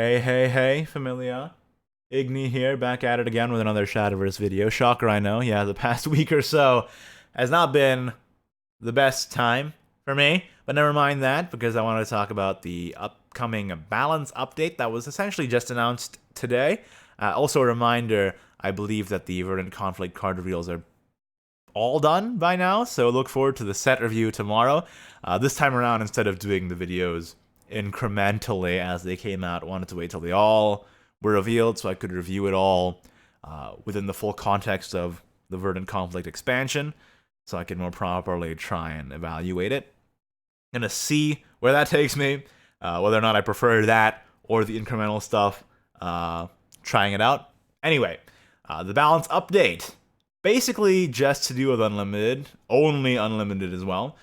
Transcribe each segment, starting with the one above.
Hey, hey, hey, familia. Igni here, back at it again with another Shadowverse video. Shocker, I know. Yeah, the past week or so has not been the best time for me, but never mind that, because I wanted to talk about the upcoming balance update that was essentially just announced today. Also, a reminder, I believe that the Verdant Conflict card reveals are all done by now, so look forward to the set review tomorrow. This time around, instead of doing the videos incrementally as they came out, wanted to wait till they all were revealed so I could review it all within the full context of the Verdant Conflict expansion, so I can more properly try and evaluate it. I'm gonna see where that takes me, whether or not I prefer that or the incremental stuff, trying it out. Anyway, the balance update. Basically just to do with Unlimited, only Unlimited as well.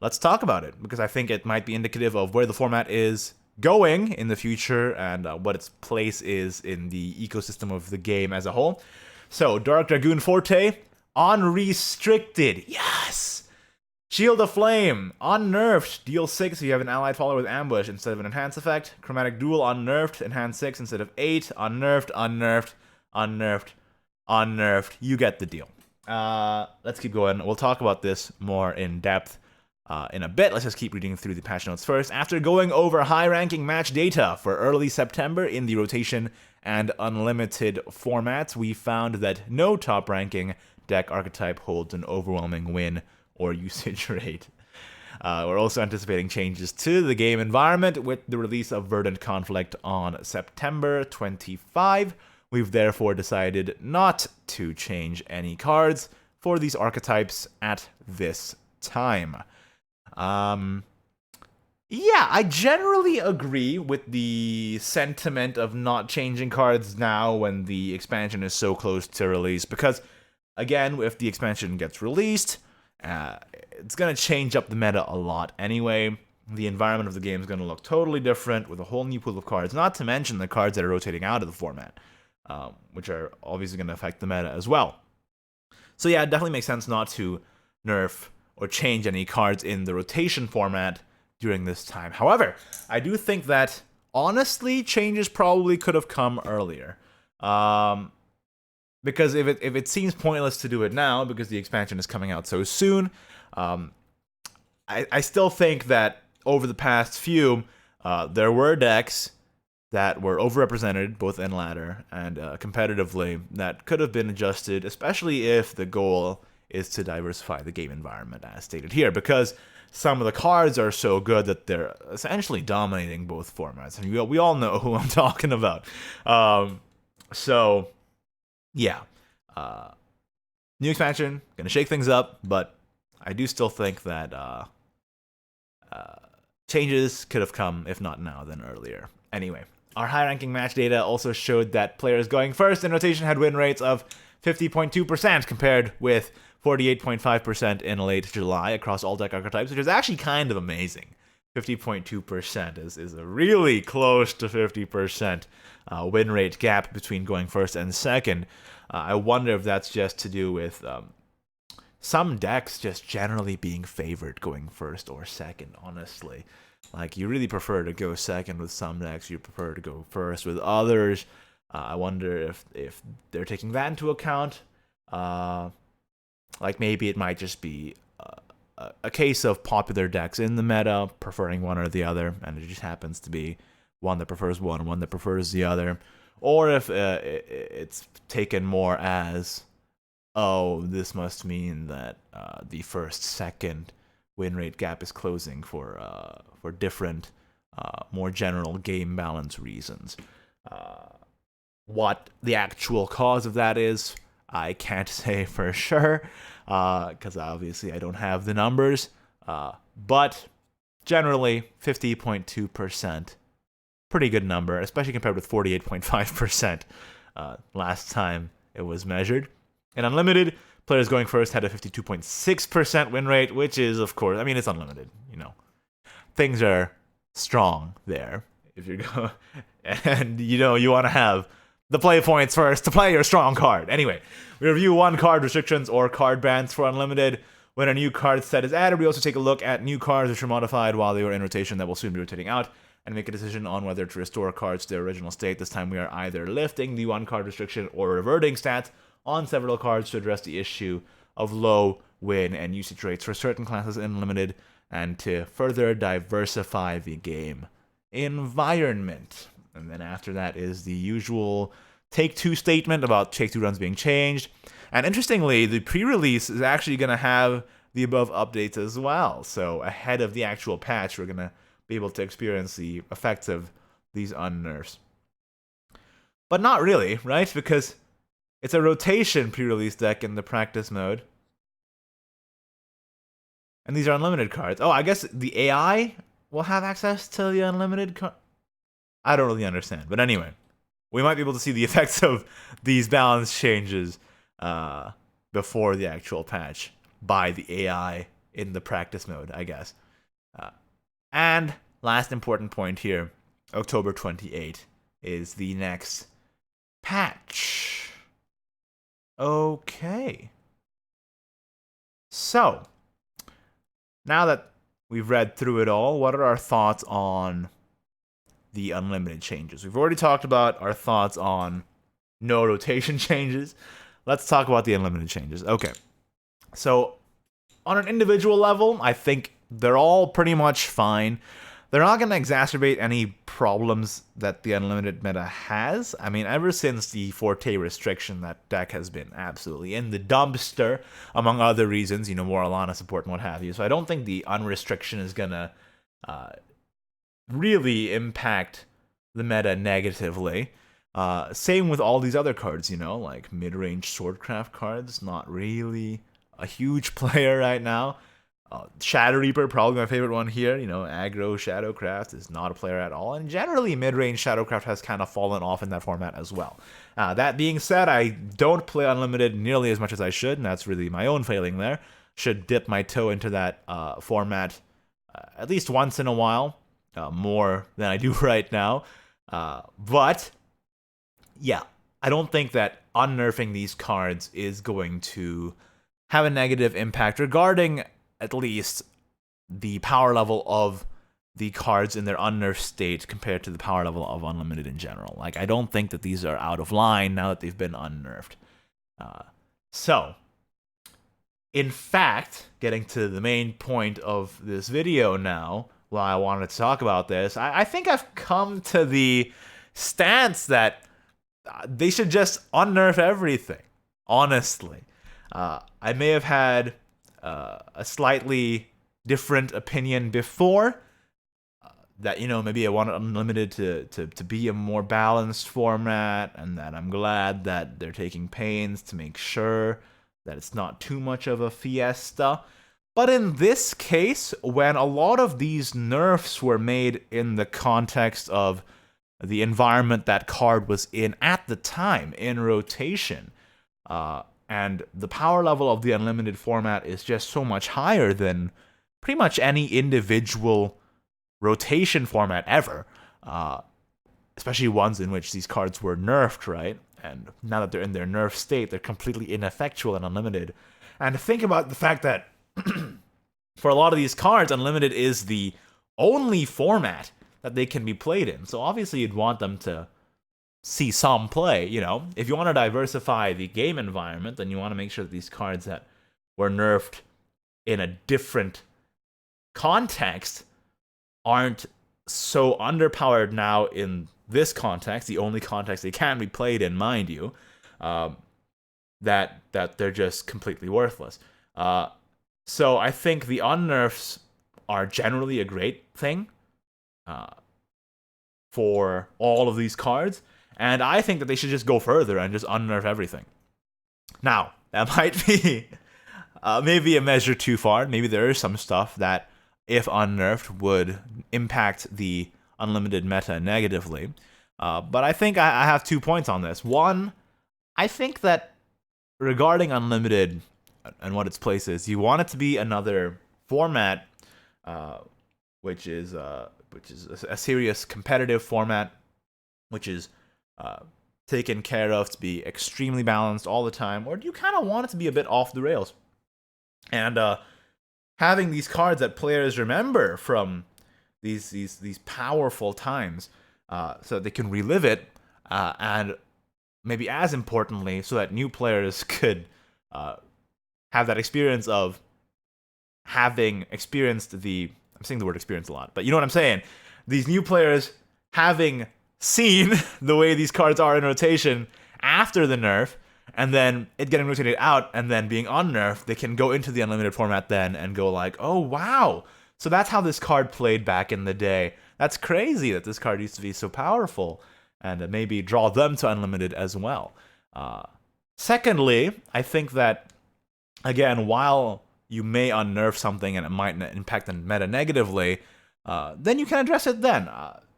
Let's talk about it, because I think it might be indicative of where the format is going in the future and what its place is in the ecosystem of the game as a whole. So, Dark Dragoon Forte, unrestricted, yes! Shield of Flame, unnerfed, deal 6 if you have an allied follower with ambush instead of an enhance effect. Chromatic Duel, unnerfed, enhance 6 instead of 8, unnerfed, unnerfed, unnerfed, unnerfed. You get the deal. Let's keep going. We'll talk about this more in depth in a bit. Let's just keep reading through the patch notes first. After going over high-ranking match data for early September in the rotation and unlimited formats, we found that no top-ranking deck archetype holds an overwhelming win or usage rate. We're also anticipating changes to the game environment with the release of Verdant Conflict on September 25. We've therefore decided not to change any cards for these archetypes at this time. Yeah, I generally agree with the sentiment of not changing cards now when the expansion is so close to release, because, again, if the expansion gets released, it's going to change up the meta a lot anyway. The environment of the game is going to look totally different with a whole new pool of cards, not to mention the cards that are rotating out of the format, which are obviously going to affect the meta as well. So yeah, it definitely makes sense not to nerf or change any cards in the rotation format during this time. However, I do think that, honestly, changes probably could have come earlier. Because if it seems pointless to do it now, because the expansion is coming out so soon, I still think that over the past few, there were decks that were overrepresented, both in ladder and competitively, that could have been adjusted, especially if the goal is to diversify the game environment, as stated here, because some of the cards are so good that they're essentially dominating both formats, and we all know who I'm talking about. So, yeah. New expansion, gonna shake things up, but I do still think that changes could have come, if not now, then earlier. Anyway, our high-ranking match data also showed that players going first in rotation had win rates of 50.2% compared with 48.5% in late July across all deck archetypes, which is actually kind of amazing. 50.2% is a really close to 50% win rate gap between going first and second. I wonder if that's just to do with some decks just generally being favored going first or second, honestly. Like, you really prefer to go second with some decks, you prefer to go first with others. I wonder if they're taking that into account. Like, maybe it might just be a case of popular decks in the meta preferring one or the other, and it just happens to be one that prefers one that prefers the other. Or if it's taken more as, oh, this must mean that the first-second win rate gap is closing for different, more general game balance reasons. What the actual cause of that is, I can't say for sure, because obviously I don't have the numbers. But generally, 50.2%. Pretty good number, especially compared with 48.5% last time it was measured. In Unlimited, players going first had a 52.6% win rate, which is, of course, I mean, it's Unlimited, you know. Things are strong there. If you're going, and you know, you want to have the play points first to play your strong card. Anyway, we review one card restrictions or card bans for Unlimited. When a new card set is added, we also take a look at new cards which are modified while they were in rotation that will soon be rotating out. and make a decision on whether to restore cards to their original state. This time we are either lifting the 1-card restriction or reverting stats on several cards to address the issue of low win and usage rates for certain classes in Limited, and to further diversify the game environment. And then after that is the usual Take-Two statement about Take-Two runs being changed. And interestingly, the pre-release is actually going to have the above updates as well. So ahead of the actual patch, we're going to be able to experience the effects of these unnerfs. But not really, right? Because it's a rotation pre-release deck in the practice mode. And these are unlimited cards. Oh, I guess the AI will have access to the unlimited card. I don't really understand. But anyway, we might be able to see the effects of these balance changes before the actual patch by the AI in the practice mode, I guess. And last important point here, October 28 is the next patch. Okay. So, now that we've read through it all, what are our thoughts on the unlimited changes? We've already talked about our thoughts on no rotation changes. Let's talk about the unlimited changes. Okay. So, on an individual level, I think they're all pretty much fine. They're not going to exacerbate any problems that the unlimited meta has. I mean, ever since the Forte restriction, that deck has been absolutely in the dumpster, among other reasons, you know, more Alana support and what have you. So I don't think the unrestriction is going to really impact the meta negatively. Same with all these other cards, you know, like mid-range Swordcraft cards, not really a huge player right now. Shadow Reaper, probably my favorite one here. You know, aggro Shadowcraft is not a player at all. And generally, mid-range Shadowcraft has kind of fallen off in that format as well. That being said, I don't play Unlimited nearly as much as I should, and that's really my own failing there. Should dip my toe into that format at least once in a while, more than I do right now. But, yeah, I don't think that unnerfing these cards is going to have a negative impact regarding at least the power level of the cards in their unnerfed state compared to the power level of Unlimited in general. Like, I don't think that these are out of line now that they've been unnerfed. So, in fact, getting to the main point of this video now, why I wanted to talk about this, I think I've come to the stance that they should just unnerf everything, honestly. I may have had a slightly different opinion before, that, you know, maybe I wanted Unlimited to be a more balanced format, and that I'm glad that they're taking pains to make sure that it's not too much of a fiesta. But in this case, when a lot of these nerfs were made in the context of the environment that card was in at the time, in rotation, and the power level of the Unlimited format is just so much higher than pretty much any individual rotation format ever, especially ones in which these cards were nerfed, right? And now that they're in their nerf state, they're completely ineffectual and Unlimited. And think about the fact that for a lot of these cards, Unlimited is the only format that they can be played in. So obviously you'd want them to see some play, you know. If you want to diversify the game environment, then you want to make sure that these cards that were nerfed in a different context aren't so underpowered now in this context, the only context they can be played in, mind you, that they're just completely worthless. So I think the unnerfs are generally a great thing for all of these cards, and I think that they should just go further and just unnerf everything. Now, that might be maybe a measure too far. Maybe there is some stuff that, if unnerfed, would impact the Unlimited meta negatively. But I think I have 2 points on this. One, I think that regarding Unlimited and what its place is, you want it to be another format, which is a serious competitive format, which is taken care of to be extremely balanced all the time, or do you kind of want it to be a bit off the rails? And having these cards that players remember from these powerful times, so they can relive it, and maybe as importantly, so that new players could have that experience of having experienced the, I'm saying the word experience a lot, but you know what I'm saying, these new players having seen the way these cards are in rotation after the nerf, and then it getting rotated out, and then being unnerfed, they can go into the unlimited format then and go like, oh wow, so that's how this card played back in the day. That's crazy that this card used to be so powerful, and maybe draw them to unlimited as well. Secondly, I think that, again, while you may unnerf something and it might impact the meta negatively, then you can address it then.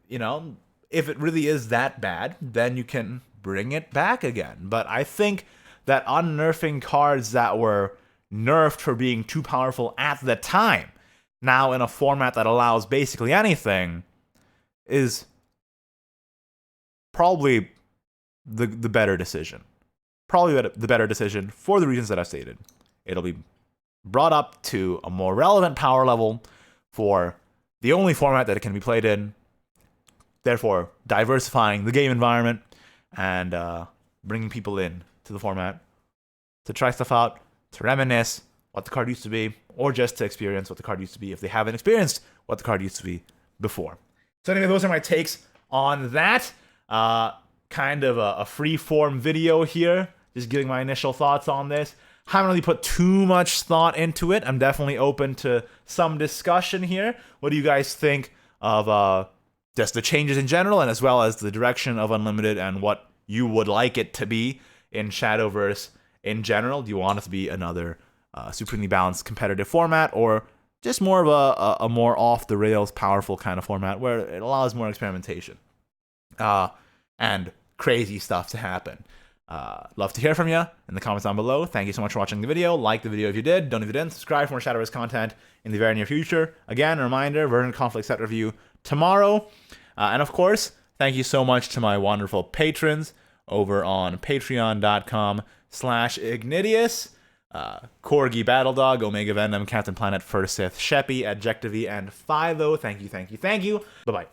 You know, if it really is that bad, then you can bring it back again. But I think that unnerfing cards that were nerfed for being too powerful at the time, now in a format that allows basically anything, is probably the better decision. Probably the better decision for the reasons that I've stated. It'll be brought up to a more relevant power level for the only format that it can be played in, therefore diversifying the game environment and bringing people in to the format to try stuff out, to reminisce what the card used to be, or just to experience what the card used to be if they haven't experienced what the card used to be before. So anyway, those are my takes on that. Kind of a free-form video here, just giving my initial thoughts on this. Haven't really put too much thought into it. I'm definitely open to some discussion here. What do you guys think of just the changes in general, and as well as the direction of Unlimited and what you would like it to be in Shadowverse in general? Do you want it to be another supremely balanced competitive format, or just more of a more off-the-rails powerful kind of format where it allows more experimentation and crazy stuff to happen? Love to hear from you in the comments down below. Thank you so much for watching the video. Like the video if you did. Don't if you didn't. Subscribe for more Shadowverse content in the very near future. Again, a reminder, Verdant Conflict set review tomorrow. And of course, thank you so much to my wonderful patrons over on patreon.com/Ignideus. Corgi Battledog, Omega Venom, Captain Planet, Fursith, Sheppy, Adjectivy, and Philo. Thank you. Bye-bye.